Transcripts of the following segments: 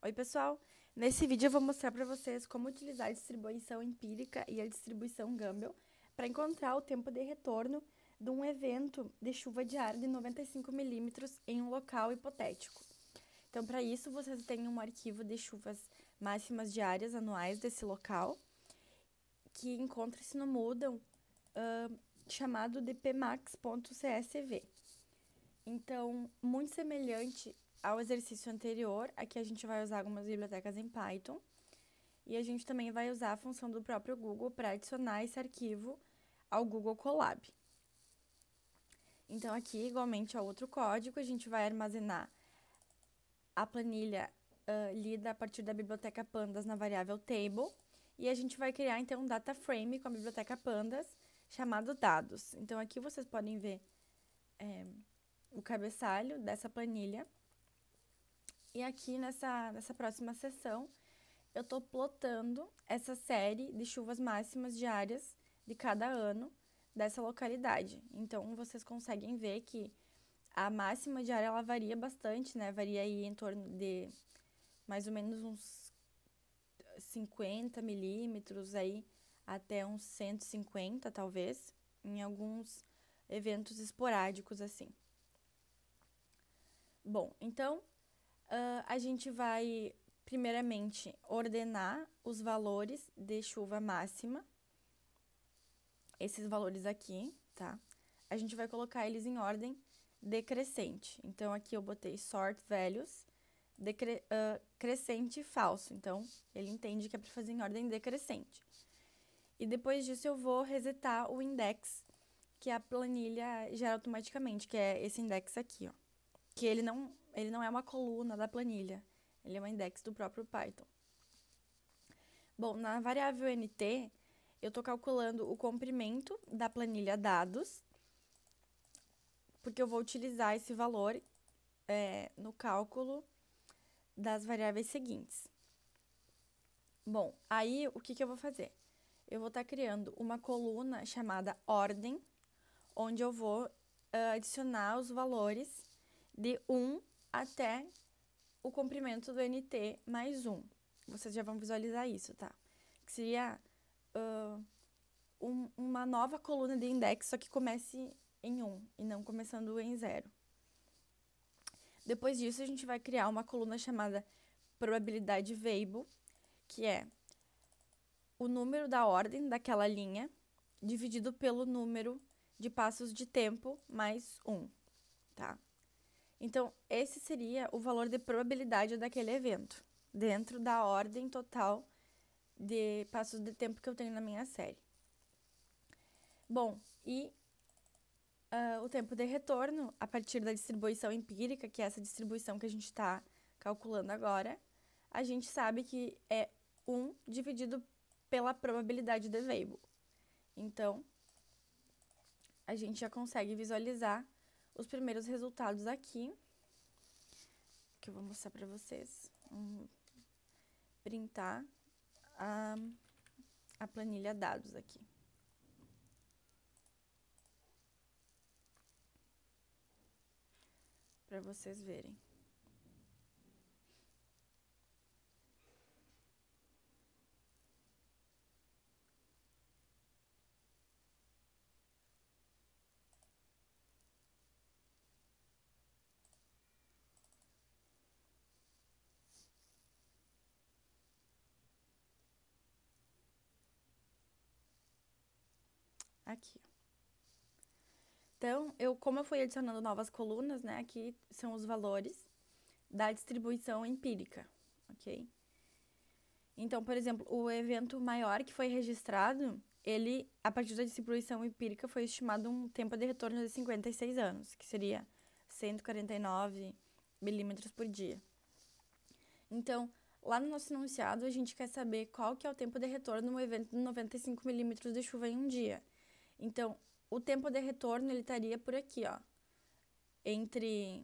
Oi, pessoal! Nesse vídeo eu vou mostrar para vocês como utilizar a distribuição empírica e a distribuição Gumbel para encontrar o tempo de retorno de um evento de chuva diária de 95 milímetros em um local hipotético. Então, para isso, vocês têm um arquivo de chuvas máximas diárias anuais desse local, que encontra-se no Moodle, chamado de pmax.csv. Então, muito semelhante ao exercício anterior, aqui a gente vai usar algumas bibliotecas em Python, e a gente também vai usar a função do próprio Google para adicionar esse arquivo ao Google Colab. Então, aqui, igualmente ao outro código, a gente vai armazenar a planilha lida a partir da biblioteca Pandas na variável table, e a gente vai criar, então, um data frame com a biblioteca Pandas, chamado dados. Então, aqui vocês podem ver o cabeçalho dessa planilha. E aqui nessa próxima sessão, eu estou plotando essa série de chuvas máximas diárias de cada ano dessa localidade. Então, vocês conseguem ver que a máxima diária ela varia bastante, né? Varia aí em torno de mais ou menos uns 50 milímetros aí, até uns 150 talvez, em alguns eventos esporádicos assim. Bom, então a gente vai primeiramente ordenar os valores de chuva máxima, esses valores aqui, tá? A gente vai colocar eles em ordem decrescente. Então, aqui eu botei sort values, crescente e falso. Então, ele entende que é para fazer em ordem decrescente. E depois disso, eu vou resetar o index, que a planilha gera automaticamente, que é esse index aqui, ó. Que ele não é uma coluna da planilha, ele é um index do próprio Python. Bom, na variável nt, eu estou calculando o comprimento da planilha dados, porque eu vou utilizar esse valor no cálculo das variáveis seguintes. Bom, aí o que eu vou fazer? Eu vou estar criando uma coluna chamada ordem, onde eu vou adicionar os valores de 1 até o comprimento do nt mais 1. Vocês já vão visualizar isso, tá? Que seria uma nova coluna de index, só que comece em 1 e não começando em 0. Depois disso, a gente vai criar uma coluna chamada probabilidade variable, que é o número da ordem daquela linha dividido pelo número de passos de tempo mais 1, tá? Então, esse seria o valor de probabilidade daquele evento, dentro da ordem total de passos de tempo que eu tenho na minha série. Bom, e o tempo de retorno, a partir da distribuição empírica, que é essa distribuição que a gente está calculando agora, a gente sabe que é 1 dividido pela probabilidade de variable. Então, a gente já consegue visualizar os primeiros resultados aqui, que eu vou mostrar para vocês. Vamos printar a planilha dados aqui. Para vocês verem. Aqui, ó. Então, como eu fui adicionando novas colunas, né, aqui são os valores da distribuição empírica, ok? Então, por exemplo, o evento maior que foi registrado, ele, a partir da distribuição empírica, foi estimado um tempo de retorno de 56 anos, que seria 149 milímetros por dia. Então, lá no nosso enunciado, a gente quer saber qual que é o tempo de retorno num evento de 95 milímetros de chuva em um dia. Então, o tempo de retorno, ele estaria por aqui, ó. Entre...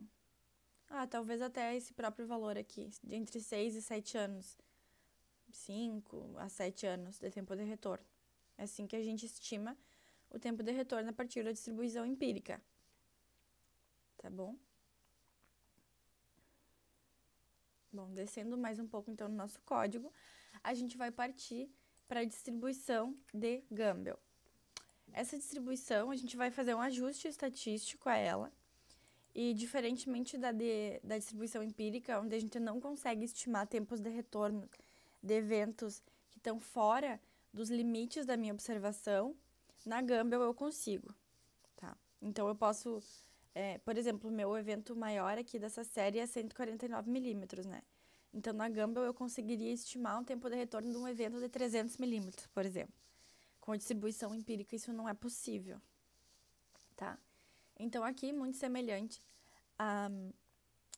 talvez até esse próprio valor aqui, de entre 6 e 7 anos. 5 a 7 anos de tempo de retorno. É assim que a gente estima o tempo de retorno a partir da distribuição empírica. Tá bom? Bom, descendo mais um pouco então no nosso código, a gente vai partir para a distribuição de Gumbel. Essa distribuição, a gente vai fazer um ajuste estatístico a ela, e diferentemente da distribuição empírica, onde a gente não consegue estimar tempos de retorno de eventos que estão fora dos limites da minha observação, na Gumbel eu consigo, tá? Então, eu posso, por exemplo, o meu evento maior aqui dessa série é 149 milímetros, né? Então, na Gumbel eu conseguiria estimar um tempo de retorno de um evento de 300 milímetros, por exemplo. Com a distribuição empírica, isso não é possível, tá? Então, aqui, muito semelhante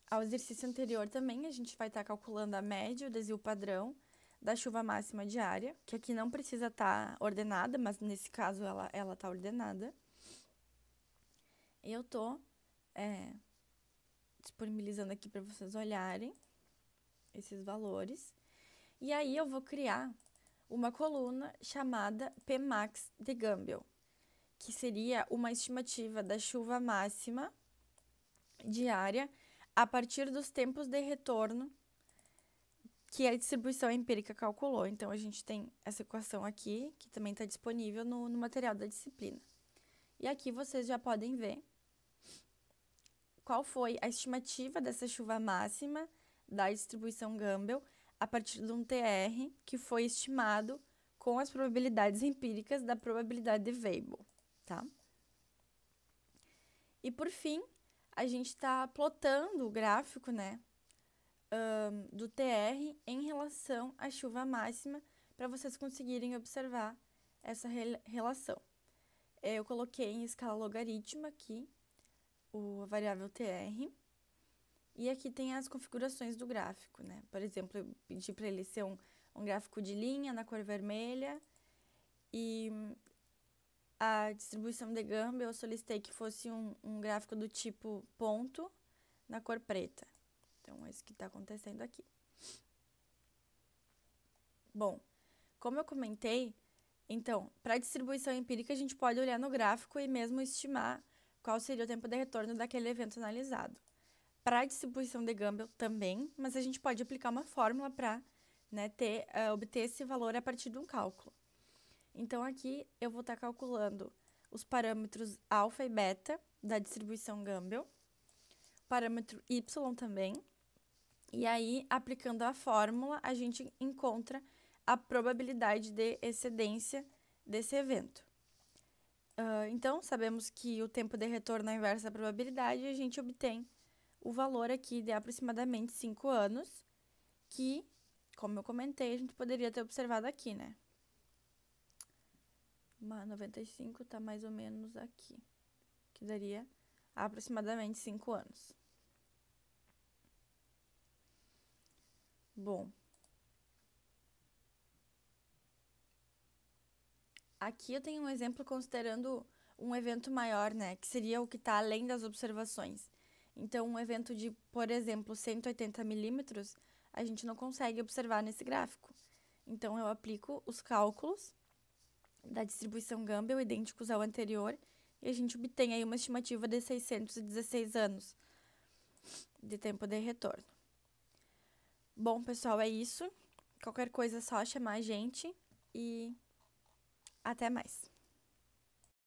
ao exercício anterior também, a gente vai estar calculando a média, o desvio padrão da chuva máxima diária, que aqui não precisa estar ordenada, mas nesse caso ela está ordenada. E eu estou disponibilizando aqui para vocês olharem esses valores. E aí eu vou criar uma coluna chamada Pmax de Gumbel, que seria uma estimativa da chuva máxima diária a partir dos tempos de retorno que a distribuição empírica calculou. Então, a gente tem essa equação aqui, que também está disponível no material da disciplina. E aqui vocês já podem ver qual foi a estimativa dessa chuva máxima da distribuição Gumbel a partir de um TR que foi estimado com as probabilidades empíricas da probabilidade de Weibull, tá? E, por fim, a gente está plotando o gráfico, né, do TR em relação à chuva máxima para vocês conseguirem observar essa relação. Eu coloquei em escala logarítmica aqui a variável TR e aqui tem as configurações do gráfico, né? Por exemplo, eu pedi para ele ser um gráfico de linha na cor vermelha e a distribuição de Gumbel eu solicitei que fosse um gráfico do tipo ponto na cor preta. Então, é isso que está acontecendo aqui. Bom, como eu comentei, então, para a distribuição empírica, a gente pode olhar no gráfico e mesmo estimar qual seria o tempo de retorno daquele evento analisado. Para a distribuição de Gumbel também, mas a gente pode aplicar uma fórmula para, né, obter esse valor a partir de um cálculo. Então, aqui eu vou estar calculando os parâmetros alfa e beta da distribuição Gumbel, parâmetro y também. E aí, aplicando a fórmula, a gente encontra a probabilidade de excedência desse evento. Então, sabemos que o tempo de retorno é inverso da probabilidade e a gente obtém o valor aqui de aproximadamente 5 anos, que, como eu comentei, a gente poderia ter observado aqui, né? 95 está mais ou menos aqui, que daria aproximadamente 5 anos. Bom, aqui eu tenho um exemplo considerando um evento maior, né, que seria o que está além das observações. Então, um evento de, por exemplo, 180 milímetros, a gente não consegue observar nesse gráfico. Então, eu aplico os cálculos da distribuição Gumbel, idênticos ao anterior, e a gente obtém aí uma estimativa de 616 anos de tempo de retorno. Bom, pessoal, é isso. Qualquer coisa é só chamar a gente e até mais.